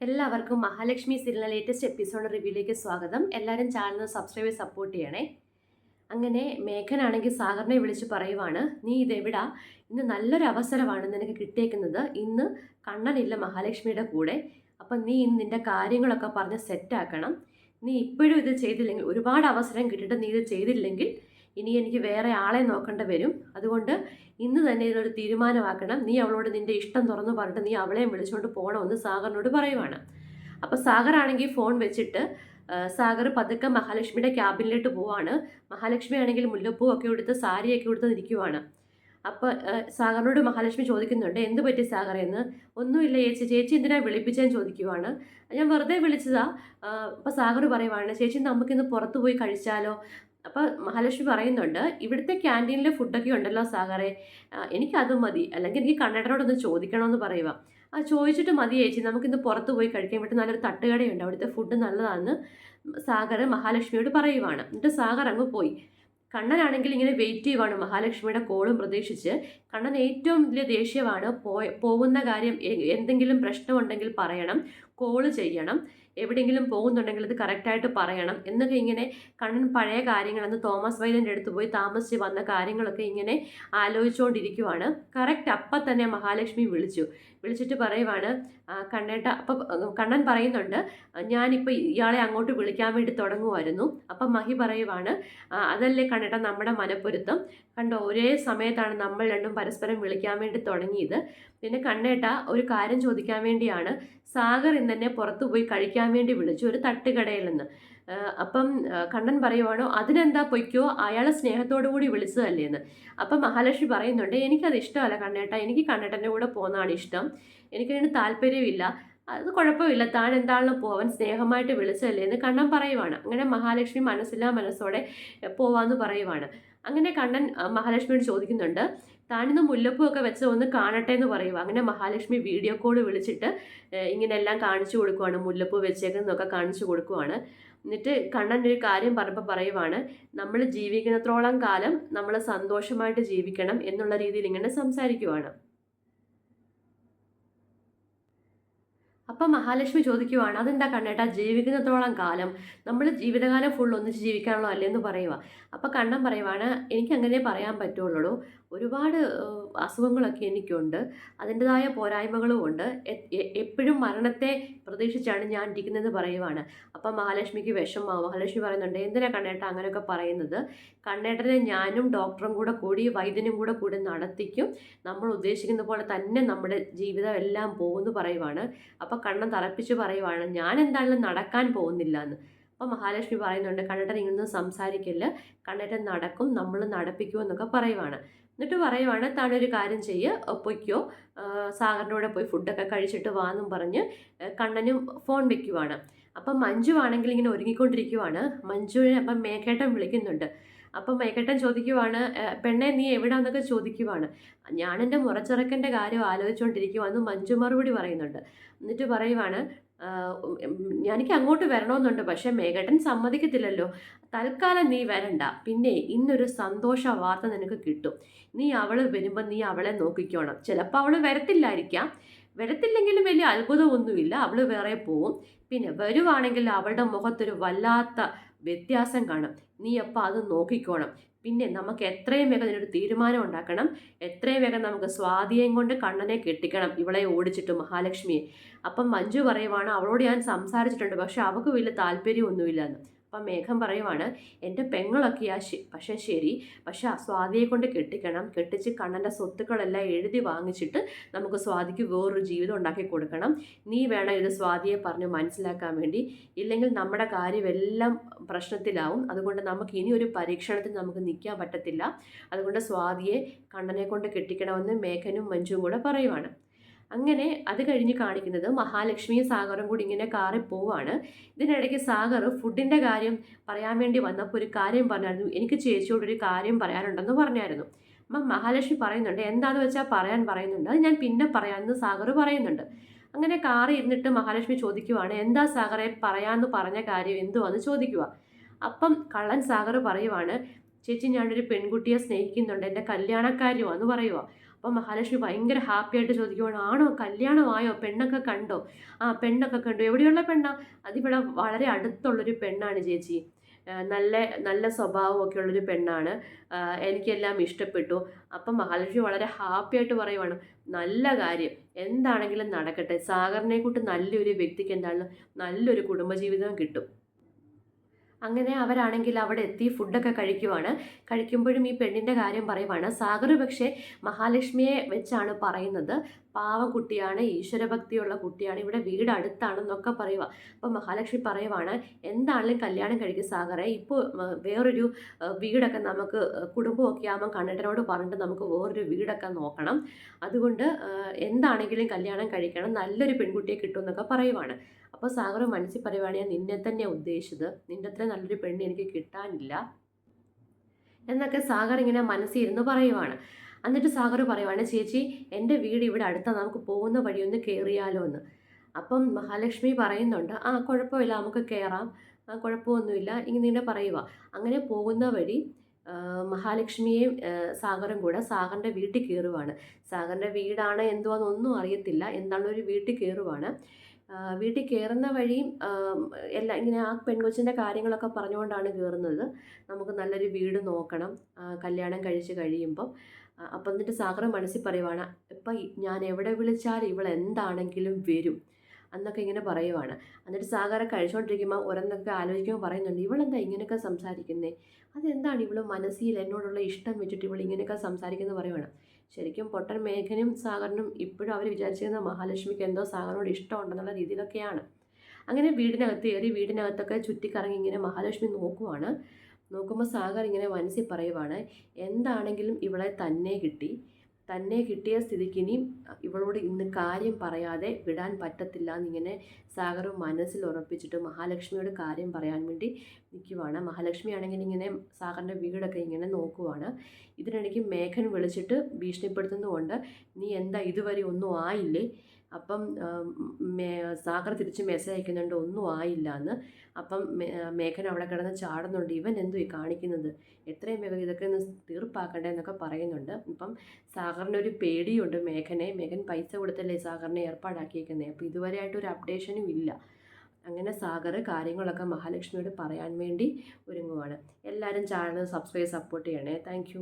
എല്ലാവർക്കും മഹാലക്ഷ്മി സീരിയലിലെ latest episode റിവ്യൂയിലേക്ക് സ്വാഗതം. എല്ലാവരും ചാനൽ സബ്സ്ക്രൈബ് ചെയ്ത് സപ്പോർട്ട് ചെയ്യണേ. അങ്ങനെ മേഘനാണെങ്കിൽ സാഗറിനെ വിളിച്ച് പറയുവാണ്, നീ ഇതെവിടാ? ഇന്ന് നല്ലൊരു അവസരമാണ് നിനക്ക് കിട്ടിയേക്കുന്നത്. ഇന്ന് കണ്ണനില്ല മഹാലക്ഷ്മിയുടെ കൂടെ. അപ്പം നീ ഇന്ന് നിൻ്റെ കാര്യങ്ങളൊക്കെ പറഞ്ഞ് സെറ്റാക്കണം. നീ ഇപ്പോഴും ഇത് ചെയ്തില്ലെങ്കിൽ, ഒരുപാട് അവസരം കിട്ടിയിട്ട് നീ ഇത് ചെയ്തില്ലെങ്കിൽ ഇനി എനിക്ക് വേറെ ആളെ നോക്കേണ്ടി വരും. അതുകൊണ്ട് ഇന്ന് തന്നെ ഇതിനൊരു തീരുമാനമാക്കണം. നീ അവളോട് നിൻ്റെ ഇഷ്ടം തുറന്നു പറഞ്ഞിട്ട് നീ അവളെയും വിളിച്ചുകൊണ്ട് പോകണമെന്ന് സാഗറിനോട് പറയുവാണ്. അപ്പോൾ സാഗറാണെങ്കിൽ ഫോൺ വെച്ചിട്ട് സാഗർ പതുക്കെ മഹാലക്ഷ്മിയുടെ ക്യാബിനിലോട്ട് പോവാണ്. മഹാലക്ഷ്മി ആണെങ്കിൽ മുല്ലപ്പൂ ഒക്കെ എടുത്ത് സാരിയൊക്കെ എടുത്ത് നിൽക്കുവാണ്. അപ്പോൾ സാഗറിനോട് മഹാലക്ഷ്മി ചോദിക്കുന്നുണ്ട്, എന്ത് പറ്റി സാഗറേന്ന്? ഒന്നുമില്ല ചേച്ചി, ചേച്ചി എന്തിനാ വിളിപ്പിച്ചതെന്ന് ചോദിക്കുവാണ്. ഞാൻ വെറുതെ വിളിച്ചതാ. അപ്പോൾ സാഗർ പറയുവാണ്, ചേച്ചി നമുക്കിന്ന് പുറത്ത് പോയി കഴിച്ചാലോ? അപ്പോൾ മഹാലക്ഷ്മി പറയുന്നുണ്ട്, ഇവിടുത്തെ ക്യാൻറ്റീനിലെ ഫുഡൊക്കെ ഉണ്ടല്ലോ സാഗറെ, എനിക്കതും മതി, അല്ലെങ്കിൽ എനിക്ക് കണ്ണേട്ടനോടൊന്ന് ചോദിക്കണമെന്ന് പറയുക. ചോദിച്ചിട്ട് മതി ചേച്ചി, നമുക്കിന്ന് പുറത്ത് പോയി കഴിക്കാൻ പറ്റും, നല്ലൊരു തട്ടുകടയുണ്ട്, അവിടുത്തെ ഫുഡ് നല്ലതാണെന്ന് സാഗർ മഹാലക്ഷ്മിയോട് പറയുവാണ്. എന്നിട്ട് സാഗർ അങ്ങ് പോയി. കണ്ണനാണെങ്കിൽ ഇങ്ങനെ വെയിറ്റ് ചെയ്യുവാണ് മഹാലക്ഷ്മിയുടെ കോളും പ്രതീക്ഷിച്ച്. കണ്ണൻ ഏറ്റവും വലിയ ദേഷ്യമാണ്. പോകുന്ന കാര്യം എന്തെങ്കിലും പ്രശ്നമുണ്ടെങ്കിൽ പറയണം, കോള് ചെയ്യണം, എവിടെയെങ്കിലും പോകുന്നുണ്ടെങ്കിൽ അത് കറക്റ്റായിട്ട് പറയണം എന്നൊക്കെ ഇങ്ങനെ കണ്ണൻ പഴയ കാര്യങ്ങൾ അന്ന് തോമസ് വൈദ്യൻ്റെ അടുത്ത് പോയി താമസിച്ച് വന്ന കാര്യങ്ങളൊക്കെ ഇങ്ങനെ ആലോചിച്ചുകൊണ്ടിരിക്കുവാണ്. കറക്റ്റ് അപ്പം തന്നെ മഹാലക്ഷ്മി വിളിച്ചിട്ട് പറയുവാണ്, കണ്ണേട്ട. അപ്പം കണ്ണൻ പറയുന്നുണ്ട്, ഞാനിപ്പോൾ ഇയാളെ അങ്ങോട്ട് വിളിക്കാൻ വേണ്ടി തുടങ്ങുമായിരുന്നു. അപ്പം മഹി പറയുവാണ്, അതല്ലേ കണ്ണേട്ട നമ്മുടെ മനപ്പൊരുത്തം, കണ്ടോ ഒരേ സമയത്താണ് നമ്മൾ രണ്ടും പരസ്പരം വിളിക്കാൻ വേണ്ടി തുടങ്ങിയത്. പിന്നെ കണ്ണേട്ട ഒരു കാര്യം ചോദിക്കാൻ വേണ്ടിയാണ്, സാഗർ ഇന്ന് തന്നെ പുറത്തു പോയി കഴിക്കാൻ വേണ്ടി വിളിച്ചു, ഒരു തട്ടുകടയിൽ നിന്ന്. അപ്പം കണ്ണൻ പറയുവാണോ, അതിനെന്താ പൊയ്ക്കോ, അയാൾ സ്നേഹത്തോടു കൂടി വിളിച്ചതല്ലേ എന്ന്. അപ്പം മഹാലക്ഷ്മി പറയുന്നുണ്ട്, എനിക്കത് ഇഷ്ടമല്ല കണ്ണേട്ട, എനിക്ക് കണ്ണേട്ടൻ്റെ കൂടെ പോകുന്നതാണ് ഇഷ്ടം, എനിക്കതിന് താല്പര്യമില്ല, അത് കുഴപ്പമില്ല, താൻ എന്താണല്ലോ പോവാൻ, സ്നേഹമായിട്ട് വിളിച്ചതല്ലേ എന്ന് കണ്ണൻ പറയുവാണ്. അങ്ങനെ മഹാലക്ഷ്മി മനസ്സില്ലാ മനസ്സോടെ പോവാന്ന് പറയുവാണ്. അങ്ങനെ കണ്ണൻ മഹാലക്ഷ്മിയോട് ചോദിക്കുന്നുണ്ട്, താനിന്ന് മുല്ലപ്പൂ ഒക്കെ വെച്ച് ഒന്ന് കാണട്ടെ എന്ന് പറയുക. അങ്ങനെ മഹാലക്ഷ്മി വീഡിയോ കോൾ വിളിച്ചിട്ട് ഇങ്ങനെ എല്ലാം കാണിച്ചു കൊടുക്കുവാണ്, മുല്ലപ്പൂ വെച്ചേക്കുന്നതൊക്കെ കാണിച്ചു കൊടുക്കുവാണ്. എന്നിട്ട് കണ്ണൻ ഒരു കാര്യം പറഞ്ഞപ്പോൾ പറയുവാണ്, നമ്മൾ ജീവിക്കുന്നത്രോളം കാലം നമ്മൾ സന്തോഷമായിട്ട് ജീവിക്കണം എന്നുള്ള രീതിയിൽ ഇങ്ങനെ സംസാരിക്കുവാണ്. അപ്പം മഹാലക്ഷ്മി ചോദിക്കുവാണ്, അതെന്താ കണ്ണേട്ടാ ജീവിക്കുന്നത്തോളം കാലം, നമ്മൾ ജീവിതകാലം ഫുൾ ഒന്നിച്ച് ജീവിക്കാനുള്ളോ അല്ലേന്ന് പറയുക. അപ്പം കണ്ണൻ പറയുവാണ്, എനിക്കങ്ങനെ പറയാൻ പറ്റുള്ളൂ, ഒരുപാട് അസുഖങ്ങളൊക്കെ എനിക്കുണ്ട്, അതിൻ്റെതായ പോരായ്മകളും ഉണ്ട്, എപ്പോഴും മരണത്തെ പ്രതീക്ഷിച്ചാണ് ഞാൻ ഇരിക്കുന്നതെന്ന് പറയുവാണ്. അപ്പം മഹാലക്ഷ്മിക്ക് വിഷമമാവും. മഹാലക്ഷ്മി പറയുന്നുണ്ട്, എന്തിനാ കണ്ണേട്ട അങ്ങനെയൊക്കെ പറയുന്നത്, കണ്ണേട്ടനെ ഞാനും ഡോക്ടറും കൂടി വൈദ്യനും കൂടി നടത്തിക്കും, നമ്മൾ ഉദ്ദേശിക്കുന്ന പോലെ തന്നെ നമ്മുടെ ജീവിതം എല്ലാം പോകുമെന്ന് പറയുവാണ്. അപ്പം കണ്ണൻ തറപ്പിച്ച് പറയുവാണ്, ഞാൻ എന്തായാലും നടക്കാൻ പോകുന്നില്ല എന്ന്. അപ്പം മഹാലക്ഷ്മി പറയുന്നുണ്ട്, കണ്ണേട്ടൻ ഇങ്ങനൊന്നും സംസാരിക്കില്ല, കണ്ണേട്ടൻ നടക്കും, നമ്മൾ നടപ്പിക്കുമെന്നൊക്കെ പറയുവാണ്. എന്നിട്ട് പറയുവാണ്, താനൊരു കാര്യം പൊയ്ക്കോ, സാഗറിൻ്റെ കൂടെ പോയി ഫുഡൊക്കെ കഴിച്ചിട്ട് വാന്നും പറഞ്ഞ് കണ്ണനും ഫോൺ വെക്കുവാണ്. അപ്പം മഞ്ജു ആണെങ്കിൽ ഇങ്ങനെ ഒരുങ്ങിക്കൊണ്ടിരിക്കുവാണ്. മഞ്ജുവിനെ അപ്പം മേഘേട്ടൻ വിളിക്കുന്നുണ്ട്. അപ്പം മേഘേട്ടൻ ചോദിക്കുവാണ്, പെണ്ണെ നീ എവിടാന്നൊക്കെ ചോദിക്കുവാണ്. ഞാൻ എൻ്റെ മുറച്ചിറക്കൻ്റെ കാര്യം ആലോചിച്ചുകൊണ്ടിരിക്കുവാന്ന് മഞ്ജു മറുപടി പറയുന്നുണ്ട്. എന്നിട്ട് പറയുവാണ്, എനിക്ക് അങ്ങോട്ട് വരണമെന്നുണ്ട്, പക്ഷേ മേഘേട്ടൻ സമ്മതിക്കത്തില്ലല്ലോ, തൽക്കാലം നീ വരണ്ട, പിന്നെ ഇന്നൊരു സന്തോഷ വാർത്ത നിനക്ക് കിട്ടും, നീ അവൾ വരുമ്പോൾ നീ അവളെ നോക്കിക്കോണം, ചിലപ്പോൾ അവൾ വരത്തില്ലെങ്കിലും വലിയ അത്ഭുതമൊന്നുമില്ല, അവൾ വേറെ പോവും, പിന്നെ വരുവാണെങ്കിൽ അവളുടെ മുഖത്തൊരു വല്ലാത്ത വ്യത്യാസം കാണും, നീ അപ്പോൾ അത് നോക്കിക്കോണം, പിന്നെ നമുക്ക് എത്രയും വേഗം ഇതിനൊരു തീരുമാനം ഉണ്ടാക്കണം, എത്രയും വേഗം നമുക്ക് സ്വാതിയെയും കൊണ്ട് കണ്ണനെ കെട്ടിക്കണം, ഇവളെ ഓടിച്ചിട്ട് മഹാലക്ഷ്മിയെ. അപ്പം മഞ്ജു പറയുവാണ്, അവളോട് ഞാൻ സംസാരിച്ചിട്ടുണ്ട്, പക്ഷെ അവൾക്ക് വലിയ താല്പര്യമൊന്നുമില്ല എന്ന്. അപ്പം മേഘം പറയുവാണ്, എൻ്റെ പെങ്ങളൊക്കെയാ പക്ഷേ ശരി, പക്ഷെ സ്വാതിയെ കൊണ്ട് കെട്ടിക്കണം, കെട്ടിച്ച് കണ്ണൻ്റെ സ്വത്തുക്കളെല്ലാം എഴുതി വാങ്ങിച്ചിട്ട് നമുക്ക് സ്വാതിക്ക് വേറൊരു ജീവിതം ഉണ്ടാക്കി കൊടുക്കണം, നീ വേണം ഇത് സ്വാതിയെ പറഞ്ഞ് മനസ്സിലാക്കാൻ വേണ്ടി, ഇല്ലെങ്കിൽ നമ്മുടെ കാര്യമെല്ലാം പ്രശ്നത്തിലാവും, അതുകൊണ്ട് നമുക്ക് ഇനി ഒരു പരീക്ഷണത്തിൽ നമുക്ക് നിൽക്കാൻ പറ്റത്തില്ല, അതുകൊണ്ട് സ്വാതിയെ കണ്ണനെ കൊണ്ട് കെട്ടിക്കണമെന്ന് മേഘനും മഞ്ജുവും കൂടെ പറയുവാണ്. അങ്ങനെ അത് കഴിഞ്ഞ് കാണിക്കുന്നത് മഹാലക്ഷ്മിയും സാഗറും കൂടി ഇങ്ങനെ കാറിൽ പോവാണ്. ഇതിനിടയ്ക്ക് സാഗർ ഫുഡിൻ്റെ കാര്യം പറയാൻ വേണ്ടി വന്നപ്പോൾ ഒരു കാര്യം പറഞ്ഞായിരുന്നു, എനിക്ക് ചേച്ചിയോടൊരു കാര്യം പറയാനുണ്ടെന്ന് പറഞ്ഞായിരുന്നു. അപ്പം മഹാലക്ഷ്മി പറയുന്നുണ്ട്, എന്താണെന്ന് വെച്ചാൽ പറയാൻ പറയുന്നുണ്ട്, അത് ഞാൻ പിന്നെ പറയാമെന്ന് സാഗർ പറയുന്നുണ്ട്. അങ്ങനെ കാറിൽ ഇരുന്നിട്ട് മഹാലക്ഷ്മി ചോദിക്കുവാണ്, എന്താ സാഗറെ പറയാമെന്ന് പറഞ്ഞ കാര്യം എന്തുവാന്ന് ചോദിക്കുക. അപ്പം കള്ളൻ സാഗർ പറയുവാണ്, ചേച്ചി ഞാനൊരു പെൺകുട്ടിയെ സ്നേഹിക്കുന്നുണ്ട്, എൻ്റെ കല്യാണക്കാരിയാന്ന് പറയുക. അപ്പം മഹാലക്ഷ്മി ഭയങ്കര ഹാപ്പിയായിട്ട് ചോദിക്കുവാണ്, ആണോ കല്യാണമായോ, പെണ്ണൊക്കെ കണ്ടോ? ആ പെണ്ണൊക്കെ കണ്ടു. എവിടെയുള്ള പെണ്ണാ? അതിവിടെ വളരെ അടുത്തുള്ളൊരു പെണ്ണാണ് ചേച്ചി. നല്ല നല്ല സ്വഭാവമൊക്കെ ഉള്ളൊരു പെണ്ണാണ്. എനിക്കെല്ലാം ഇഷ്ടപ്പെട്ടു. അപ്പം മഹാലക്ഷ്മി വളരെ ഹാപ്പിയായിട്ട് പറയുവാണ്, നല്ല കാര്യം, എന്താണെങ്കിലും നടക്കട്ടെ. സാഗറിനെ കൂട്ട് നല്ലൊരു വ്യക്തിക്ക് എന്താണ് നല്ലൊരു കുടുംബജീവിതം കിട്ടും. അങ്ങനെ അവരാണെങ്കിൽ അവിടെ എത്തി ഫുഡൊക്കെ കഴിക്കുവാണ്. കഴിക്കുമ്പോഴും ഈ പെണ്ണിൻ്റെ കാര്യം പറയുവാണ്. സാഗർ പക്ഷേ മഹാലക്ഷ്മിയെ വെച്ചാണ് പറയുന്നത്. പാവം കുട്ടിയാണ്, ഈശ്വരഭക്തിയുള്ള കുട്ടിയാണ്, ഇവിടെ വീട് അടുത്താണെന്നൊക്കെ പറയുക. അപ്പോൾ മഹാലക്ഷ്മി പറയുവാണ്, എന്താണെങ്കിലും കല്യാണം കഴിക്കും സാഗറെ. ഇപ്പോൾ വേറൊരു വീടൊക്കെ നമുക്ക് കുടുംബമൊക്കെ ആകുമ്പോൾ കണ്ണേട്ടനോട് പറഞ്ഞിട്ട് നമുക്ക് വേറൊരു വീടൊക്കെ നോക്കണം. അതുകൊണ്ട് എന്താണെങ്കിലും കല്യാണം കഴിക്കണം, നല്ലൊരു പെൺകുട്ടിയെ കിട്ടുമെന്നൊക്കെ പറയുവാണ്. അപ്പോൾ സാഗർ മനസ്സിൽ പറയുവാണ്, ഞാൻ നിന്നെ തന്നെയാണ് ഉദ്ദേശിച്ചത്, നിന്റെ അത്ര നല്ലൊരു പെണ്ണ് എനിക്ക് കിട്ടാനില്ല എന്നൊക്കെ സാഗർ ഇങ്ങനെ മനസ്സിൽ ഇരുന്ന് പറയുവാണ്. എന്നിട്ട് സാഗർ പറയുവാണ്, ചേച്ചി എൻ്റെ വീട് ഇവിടെ അടുത്താണ്, നമുക്ക് പോകുന്ന വഴിയൊന്ന് കയറിയാലോ എന്ന്. അപ്പം മഹാലക്ഷ്മി പറയുന്നുണ്ട്, ആ കുഴപ്പമില്ല, നമുക്ക് കയറാം, കുഴപ്പമൊന്നുമില്ല ഇങ്ങനെ പറയുക. അങ്ങനെ പോകുന്ന വഴി മഹാലക്ഷ്മിയും സാഗറും കൂടെ സാഗറിൻ്റെ വീട്ടിൽ കയറുവാണ്. സാഗറിൻ്റെ വീടാണ് എന്തുവാന്നൊന്നും അറിയത്തില്ല, എന്താണ് ഒരു വീട്ടിൽ കയറുവാണ്. വീട്ടിൽ കയറുന്ന വഴിയും എല്ലാം ഇങ്ങനെ ആ പെൺകൊച്ചിൻ്റെ കാര്യങ്ങളൊക്കെ പറഞ്ഞുകൊണ്ടാണ് കയറുന്നത്. നമുക്ക് നല്ലൊരു വീട് നോക്കണം കല്യാണം കഴിച്ച് കഴിയുമ്പം. അപ്പം എന്നിട്ട് സാഗർ മനസ്സിൽ പറയുവാണ്, ഇപ്പം ഞാൻ എവിടെ വിളിച്ചാൽ ഇവൾ എന്താണെങ്കിലും വരും എന്നൊക്കെ ഇങ്ങനെ പറയുവാണ്. എന്നിട്ട് സാഗർ കഴിച്ചുകൊണ്ടിരിക്കുമ്പോൾ ഓരോന്നൊക്കെ ആലോചിക്കുമ്പോൾ പറയുന്നുണ്ട്, ഇവളെന്താ ഇങ്ങനെയൊക്കെ സംസാരിക്കുന്നത്, അതെന്താണ് ഇവൾ മനസ്സിൽ എന്നോടുള്ള ഇഷ്ടം വെച്ചിട്ട് ഇവൾ ഇങ്ങനെയൊക്കെ സംസാരിക്കുന്നത് പറയുവാണ്. ശരിക്കും പൊട്ടൻ മേഘനും സാഗറിനും ഇപ്പോഴും അവർ വിചാരിച്ചിരുന്ന മഹാലക്ഷ്മിക്ക് എന്തോ സാഗറിനോട് ഇഷ്ടമുണ്ടെന്നുള്ള രീതിയിലൊക്കെയാണ്. അങ്ങനെ വീടിനകത്ത് കയറി വീടിനകത്തൊക്കെ ചുറ്റിക്കറങ്ങി ഇങ്ങനെ മഹാലക്ഷ്മി നോക്കുവാണ്. നോക്കുമ്പോൾ സാഗർ ഇങ്ങനെ മനസ്സിൽ പറയുവാണ്, എന്താണെങ്കിലും ഇവളെ തന്നെ കിട്ടിയ സ്ഥിതിക്ക് ഇനി ഇവളോട് ഇന്ന് കാര്യം പറയാതെ വിടാൻ പറ്റത്തില്ല എന്നിങ്ങനെ സാഗർ മനസ്സിൽ ഉറപ്പിച്ചിട്ട് മഹാലക്ഷ്മിയോട് കാര്യം പറയാൻ വേണ്ടി നിൽക്കുവാണ്. മഹാലക്ഷ്മി ആണെങ്കിൽ ഇങ്ങനെ സാഗറിൻ്റെ വീടൊക്കെ ഇങ്ങനെ നോക്കുവാണ്. ഇതിനിടയ്ക്ക് മേഘൻ വിളിച്ചിട്ട് ഭീഷണിപ്പെടുത്തുന്നതുകൊണ്ട്, നീ എന്താ ഇതുവരെ ഒന്നും ആയില്ലേ? അപ്പം സാഗർ തിരിച്ച് മെസ്സേജ് അയക്കുന്നുണ്ട്, ഒന്നും ആയില്ല എന്ന്. അപ്പം മേഘൻ അവിടെ കിടന്ന് ചാടുന്നുണ്ട്, ഇവൻ എന്തോ ഈ കാണിക്കുന്നത്, എത്രയും വേഗം ഇതൊക്കെ ഒന്ന് തീർപ്പാക്കണ്ടേ എന്നൊക്കെ പറയുന്നുണ്ട്. ഇപ്പം സാഗറിനൊരു പേടിയുണ്ട് മേഘൻ പൈസ കൊടുത്തല്ലേ സാഗറിനെ ഏർപ്പാടാക്കിയേക്കുന്നത്. അപ്പോൾ ഇതുവരെ ആയിട്ടൊരു അപ്ഡേഷനും ഇല്ല. അങ്ങനെ സാഗർ കാര്യങ്ങളൊക്കെ മഹാലക്ഷ്മിയോട് പറയാൻ വേണ്ടി ഒരുങ്ങുവാണ്. എല്ലാവരും ചാനൽ സബ്സ്ക്രൈബ് സപ്പോർട്ട് ചെയ്യണേ. താങ്ക്